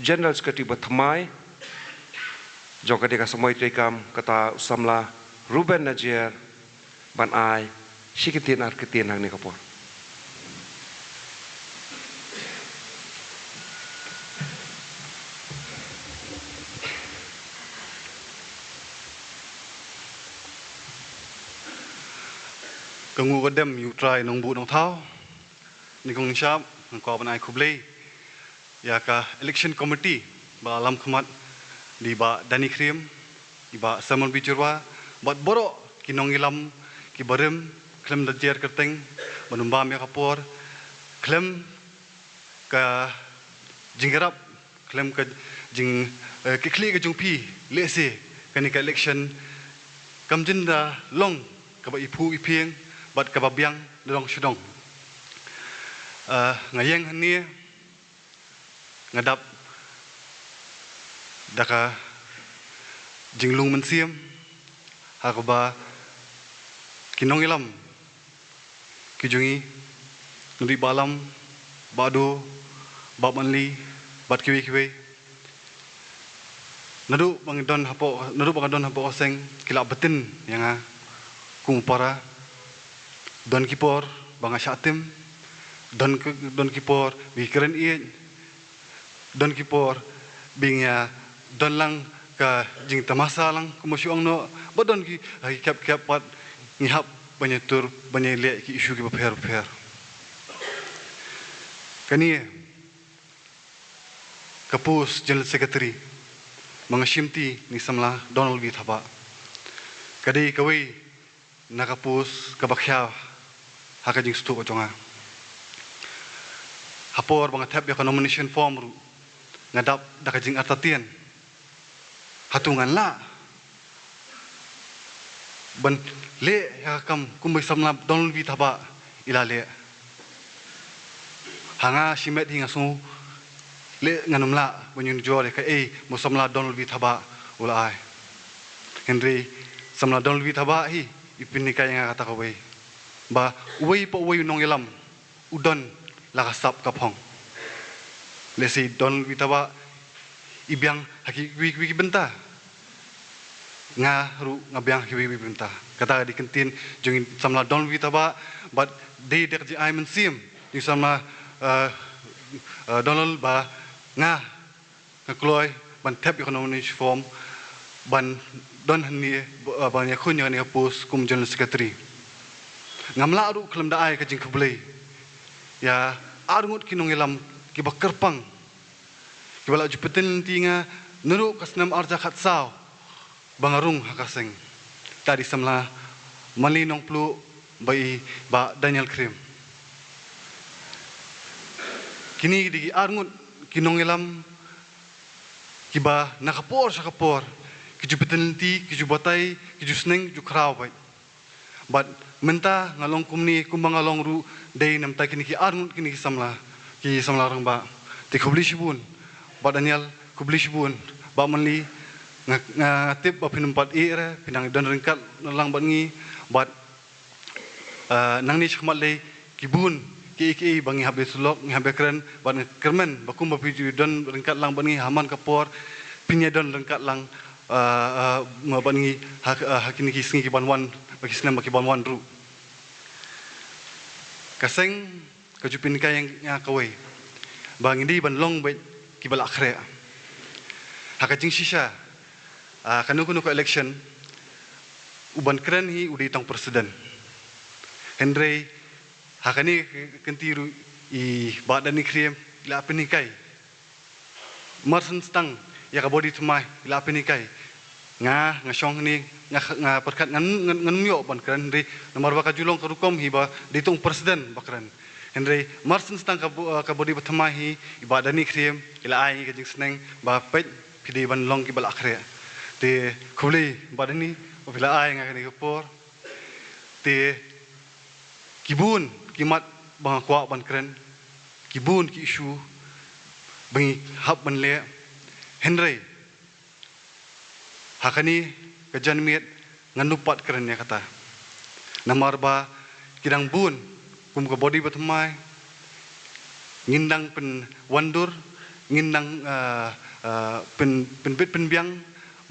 General Secretary Bathamai, Jogadiga Samoy Tekam, Kata Samla, Ruben Najir, Ban Ai, Shikitin Arkitin Hang Nikapur. Kangu gadem you try nong bu nong thao ni kong shap ko ban ai khublei ya ka election committee ba lam khmat di ba dani khrim di ba samon bijurwa bat boro ki nong ilam ki barem klem da jer kerteng banumba me kapor klem ka jingarap klem ka jing ki kli ka jungpi lese kanika election kamjin da long ka ba ipu ipieng bat kababiang dong sudong ngayeng hani ngadap daka jinglung mensiam hakaba kinong ilam kijungi nuri balam bado babanli bat kiwi kiwi nadu bangdon hapo oseng kila betin yang kumpara Don Kipor, Bang Asyatim, Don Kipor, Bikeren Iet, Don Kipor, Bingya, Don Lang, Ka Jing Tamasa Lang, Kumusyong no, Badon Ki, Kap Pat, Ngihap, Banyak Tur, Banyak Liat Ki isu Ki Paper. Kani, Kapus General Secretary, Bang Shimti, Nisamla, Donald Withaba, Kadai Kawai, Nakapus, Kabakya, Hakajing stu ko jonga hapor bang tap ya nomination form ru ngadap dakajing atatian hatungan la ban le ya kam kumbai samla don bi thaba ila le hanga simet hinga su le nganumla bunyun jore ka mo samla don bi thaba ulai henry samla don bi thaba hi ipinika yang kata ko wei ba uwei po uwei nong ilam udon lakasap kapong lesi don witawa ibyang haki wiki benta nga ru ngabyang haki wiki benta kata di kentin jungin samla don witawa but they dek ji ai mensim di samla donald ba nga kloy ban tap economic form ban don hani ban ya kun yang ni pos kum general secretary ngamla ru kelam da ai ka jing khublei ya arngut kinong ilam ki bakerpang ki bala jupetin tinga nuru kasnam arja khatsau bangarung hakaseng tadi samla malinong plu bai ba Daniel Krim kini di arngut kinong ilam ki ba nakapor sakapor ki jupetin ti ki jubatai ki jusneng jukrau bai but menta ngalong kumni kumbang ngalong ru day namta kini ki arngut kini ki samla rang ba ti khubli shibun ba Daniel khubli shibun ba manli ngatip ba pinumpat ira pinang don ringkat lang ba ngi ba nang ni chkhmat le kibun ki bangi habe sulok ngi habe kren ba kermen ba kum ba piju don ringkat lang ba ngi haman kapor pinya don ringkat lang ba ngi hakini ki singi ki banwan bagi senam bagi banwan ru kaseng kajupin ka yang kawai bang ini ban long bet ki bala akhre hakajing shisha kanu election uban keren hi udi tong presiden Henry hakani kentiru i badan ni kriem la penikai marsen stang ya ka body thmai la penikai nga syong ni nga perkat ngan myo ban kran Henry nomor baka julong karukom hi ba ditong presiden bakran Henry marsen stang ka body bathmai hi ibadan ni kriem ila ai ka jing sneng ba pet pidi ban long ki bal akhre te khuli badan ni bila ai nga ni por te kibun kimat bang kwa ban kran kibun ki isu bang hab ban le Henry hakani kejanmiet nganupat keren ya kata namar ba kidang bun kum ke body batmai ngindang pen wandur ngin nang pen bit pen biang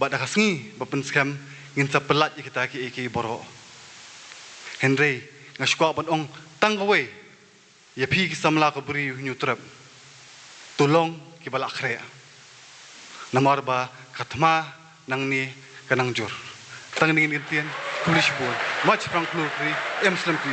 ba da kasngi ba pen scam ngin sa pelat kita ki boro Henry ngashkwa ban ong tanggawe ya phi ki samla ko buri nyutrap tulong ki bala khre namar ba katma nang ni kanang jur tang ni ngin tien kulish bon much frank lukri em slam ki